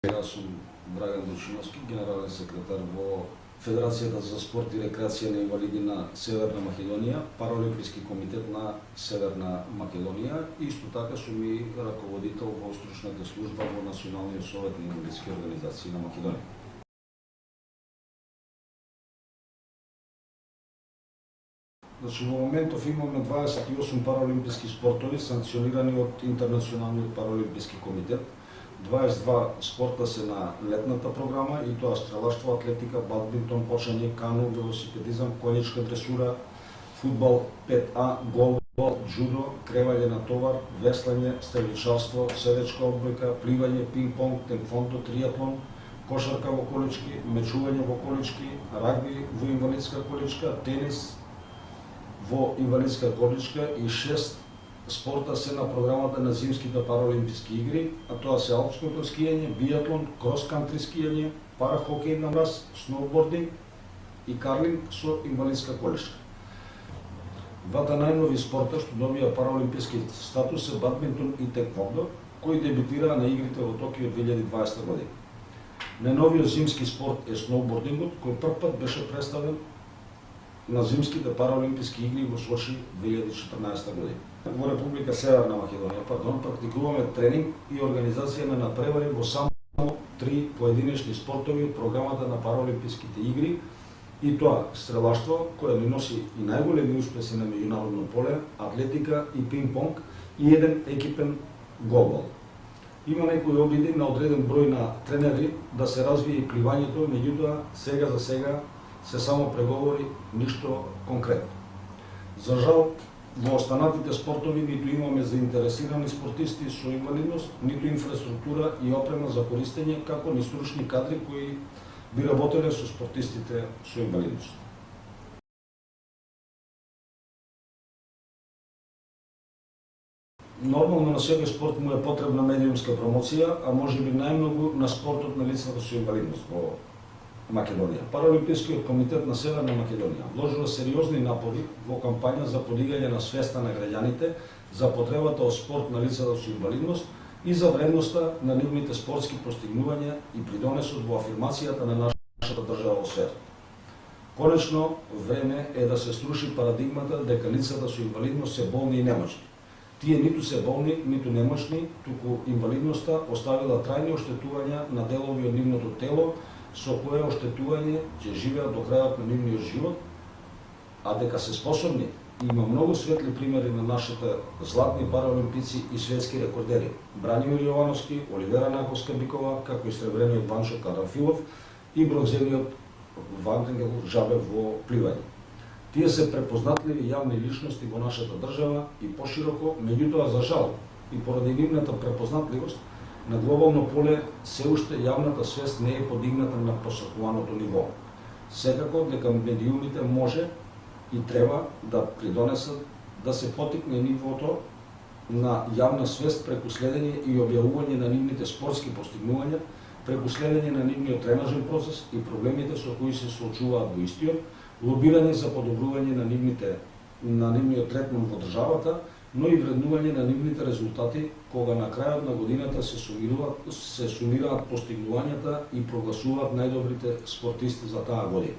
Јас сум Драган Дочиновски, генерален секретар во Федерацијата за спорт и рекреација на инвалиди на Северна Македонија, Параолимписки комитет на Северна Македонија и исто така сум и раководител во стручната служба во Националниот совет на инвалидски организации на Македонија. Значи, во моментов имаме 28 параолимписки спортови санкционирани од Интернационалниот параолимписки комитет. 22 спорта се на летната програма и тоа стрелаштво, атлетика, бадминтон, почање, кану, велосипедизам, конјичка дресура, фудбал 5А, голбал, джудо, кревање на товар, веслање, стреличарство, седечка одбојка, пливање, пинг-понг, теквондо, триатлон, кошарка во колички, мечување во колички, рагби во инвалидска количка, тенис во инвалидска количка и 6 спорта се на програмата на зимските параолимписки игри, а тоа се алпското скијање, биатлон, крос-кантри скијање, парахокеј на мраз, сноубординг и карлинг со инвалидска количка. Двата најнови спорта што добија параолимписки статус се бадминтон и теквондо, кои дебютираа на игрите во Токио 2020 година. Најновиот зимски спорт е сноубордингот, кој првпат беше представен на зимските параолимписки игри во Сочи 2014 година. Во Република Северна Македонија, практикуваме тренинг и организација на надпревари во само 3 поединечни спортови од програмата на параолимписките игри, и тоа стрелаштво, кое ни носи и најголеми успеси на меѓународно поле, атлетика и пинг-понг и еден екипен голбал. Има некои обиди на одреден број на тренери да се развие и пливањето, меѓутоа сега за сега се само преговори, ништо конкретно. За жал, во останатите спортови ниту имаме заинтересирани спортисти со инвалидност, ниту инфраструктура и опрема за користење, како ни стручни кадри кои би работеле со спортистите со инвалидност. Нормално на секој спорт му е потребна медиумска промоција, а можеби најмногу на спортот на лицата со инвалидност во Македонија. Параолимпискиот комитет на Северна Македонија вложува сериозни напори во кампања за подигање на свеста на граѓаните за потребата од спорт на лицата со инвалидност и за вредноста на нивните спортски постигнувања и придонесот во афирмацијата на нашата држава во светот. Конечно време е да се сруши парадигмата дека лицата со инвалидност се болни и немочни. Тие ниту се болни, ниту немочни, туку инвалидноста оставила трајни оштетувања на делови од нивното тело, со кое оштетување ќе живеат до крајот на нивниот живот, а дека се способни, и има многу светли примери на нашите златни параолимпици и светски рекордери. Бранимир Јовановски, Оливера Наковска-Бикова, како и сребрениот Ванчо Карафилов и бронзениот Ванденгел Жабев во пливање. Тие се препознатливи јавни личности во нашата држава и пошироко, меѓутоа за жал и поради нивната препознатливост, на глобално поле се уште јавната свест не е подигната на посакуваното ниво. Секако дека медиумите може и треба да придонесат да се потикне нивото на јавна свест преку следење и објавување на нивните спортски постигнувања, преку следење на нивниот тренажен процес и проблемите со кои се соочуваат во истиот, лобирање за подобрување на нивниот третман во државата, но и вреднување на нивните резултати, кога на крајот на годината се сумираат постигнувањата и прогласуваат најдобрите спортисти за таа година.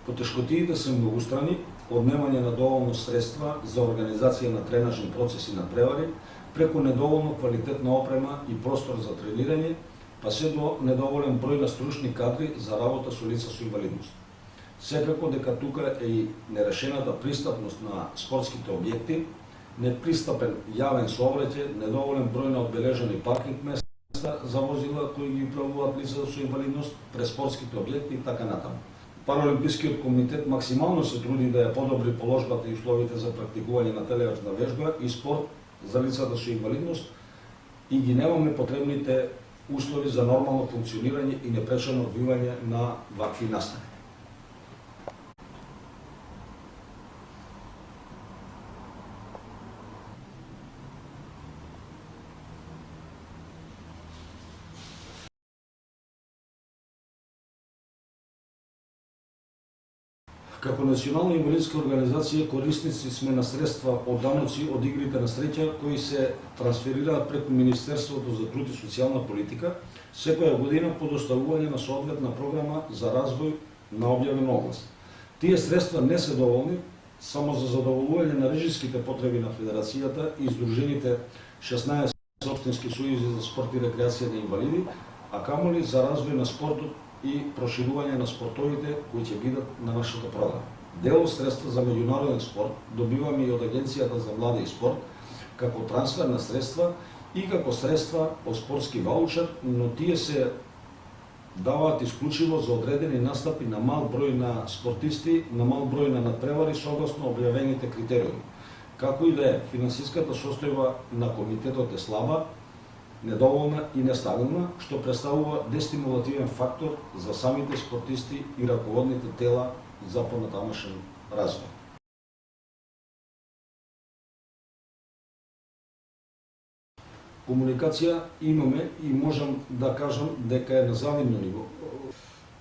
Потешкотиите се многустрани, однемање на доволно средства за организација на тренажен процес и надпревари, преку недоволно квалитетна опрема и простор за тренирање, па се до недоволен број на стручни кадри за работа со лица со инвалидност. Секако дека тука е и нерешената пристапност на спортските објекти, непристапен јавен сообраќај, недоволен број на одбележани паркинг места за возила кои ги управуваат лица со инвалидност пред спортските објекти и така натаму. Параолимпискиот комитет максимално се труди да ја подобри положбата и условите за практикување на телесна вежба и спорт за лицата со инвалидност и ги немаме потребните услови за нормално функционирање и непречено одвивање на вакви настави. Како национална инвалидска организација корисници сме на средства од даноци од игрите на среќа кои се трансферираат преку Министерството за труд и социјална политика секоја година по доставување на соодветна програма за развој на објавен оглас. Тие средства не се доволни само за задоволување на режиските потреби на Федерацијата и издружените 16 општински сојузи за спорт и рекреација на инвалиди, а камоли за развој на спортот и проширување на спортовите кои ќе бидат на нашата програма. Дел од средства за меѓународен спорт добиваме и од Агенцијата за млади и спорт како трансфер на средства и како средства од спортски ваучер, но тие се даваат исклучиво за одредени настапи на мал број на спортисти, на мал број на надпревари согласно објавените критериуми. Како и да е, финансиската состојба на комитетот е слаба, недоволна и нестабилна, што представува дестимулативен фактор за самите спортисти и раководните тела за понатамошен развој. Комуникација имаме и можам да кажам дека е на завидно ниво.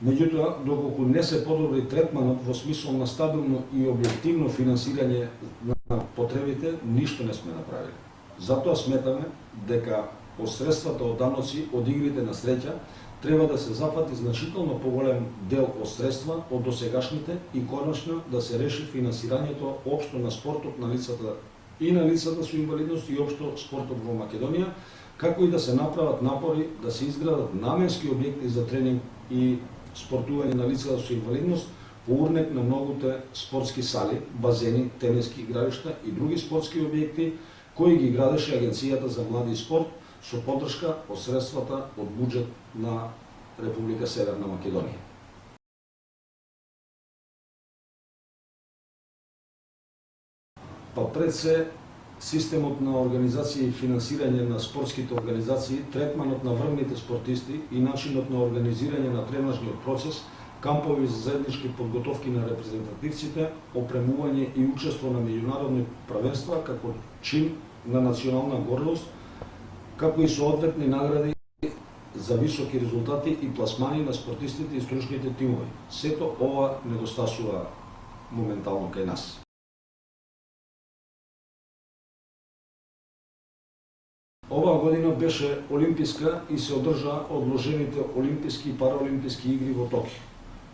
Меѓутоа, доколку не се подобри третманот во смисол на стабилно и објективно финансирање на потребите, ништо не сме направили. Затоа сметаме дека од средствата од даноци од игрите на среќа треба да се зафати значително поголем дел од средства од досегашните и конечно да се реши финансирањето општо на спортот на лицата и на лицата со инвалидност и општо спортот во Македонија, како и да се направат напори да се изградат наменски објекти за тренинг и спортување на лицата со инвалидност по урнек на многуте спортски сали, базени, тениски игралишта и други спортски објекти кои ги градеше Агенцијата за млади и спорт со поддршка од средствата од буџет на Република Северна Македонија. Па пред се, системот на организација и финансирање на спортските организации, третманот на врвните спортисти и начинот на организирање на тренажниот процес, кампови за заеднички подготовки на репрезентативците, опремување и учество на меѓународни правенства како чин на национална гордост, како и соодветни награди за високи резултати и пласмани на спортистите и стручните тимови. Сето ова недостасува моментално кај нас. Оваа година беше олимписка и се одржаа одложените олимписки и параолимписки игри во Токио,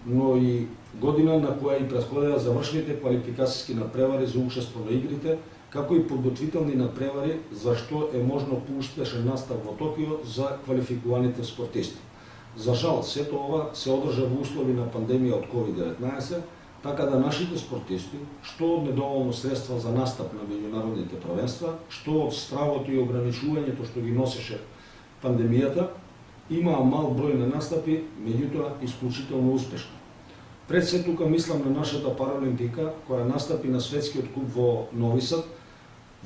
но и година на која и претходеа завршните квалификацијски надпревари за учество на игрите, како и подготвителни надпревари за што е можно поуспешен настап во Токио за квалификуваните спортисти. За жал, сето ова се одржа во услови на пандемија од COVID-19, така да нашите спортисти, што од недоволно средства за настап на меѓународните правенства, што од стравото и ограничувањето што ги носеше пандемијата, имаа мал број на настапи, меѓутоа исклучително успешни. Пред се тука мислам на нашата параолимпика, која настапи на светскиот куп во Нови Сад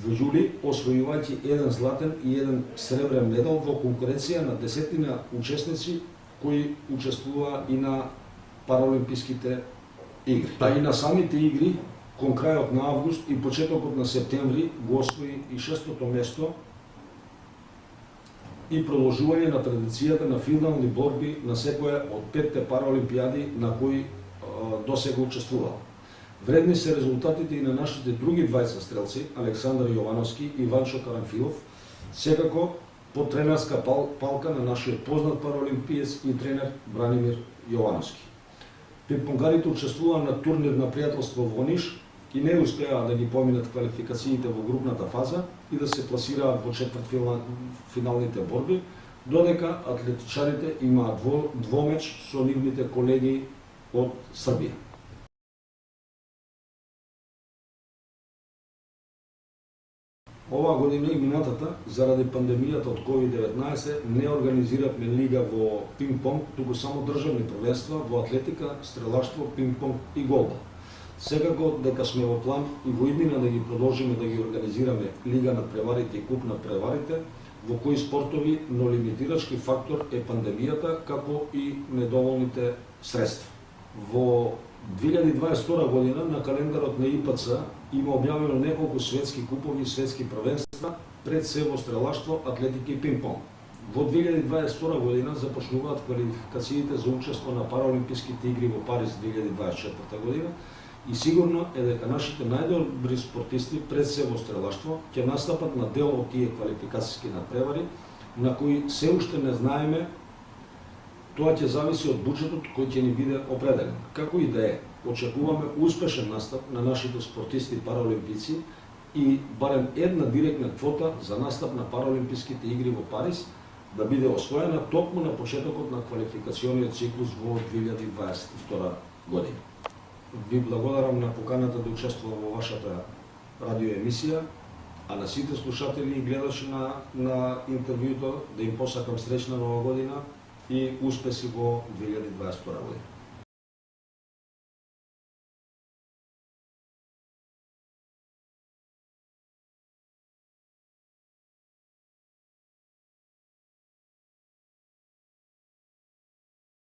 во јули, освојувајќи еден златен и еден сребрен медал во конкуренција на десетина учесници кои учествуваа и на параолимписките игри. А и на самите игри, кон крајот на август и почетокот на септември, го освои и шестото место и продолжување на традицијата на финални борби на секоја од 5 параолимпијади на кои досега учествувал. Вредни се резултатите и на нашите други двајца стрелци, Александар Јовановски и Ванчо Карамфилов, секако по тренерска палка на нашиот познат параолимпиец и тренер Бранимир Јовановски. Пинг-понгарите учествуваа на турнир на пријателство во Ниш и не успеаа да ги поминат квалификациите во групната фаза и да се пласираат во четвртфиналните борби, додека атлетичарите имаат двомеч со нивните колеги од Србија. Оваа година и минатата, заради пандемијата од COVID-19, не организиравме лига во пинг-понг, туку само државни првенства во атлетика, стрелаштво, пинг-понг и голбал. Секако дека сме во план и во иднина да ги продолжиме да ги организираме лига на преварите и куп на преварите, во кои спортови, но лимитирачки фактор е пандемијата, како и недоволните средства. Во 2022 година на календарот на ИПЦ има објавено неколку светски купови и светски првенства, пред се во стрелаштво, атлетика и пинг-понг. Во 2022 година започнуваат квалификациите за учество на параолимписките игри во Париз 2024 година И сигурно е дека нашите најдобри спортисти, пред се во стрелаштво, ќе настапат на дел од тие квалификацијски надпревари, на кои се уште не знаеме. Тоа ќе зависи од буџетот кој ќе ни биде определен. Како и да е, очекуваме успешен настап на нашите спортисти параолимпици и барем една директна квота за настап на параолимписките игри во Париз да биде освоена токму на почетокот на квалификациониот циклус во 2022 година. Ви благодарам на поканата да учествувам во вашата радиоемисија, а на сите слушатели и гледачи на интервјуто да им посакам среќна нова година и успеси во 2022 година.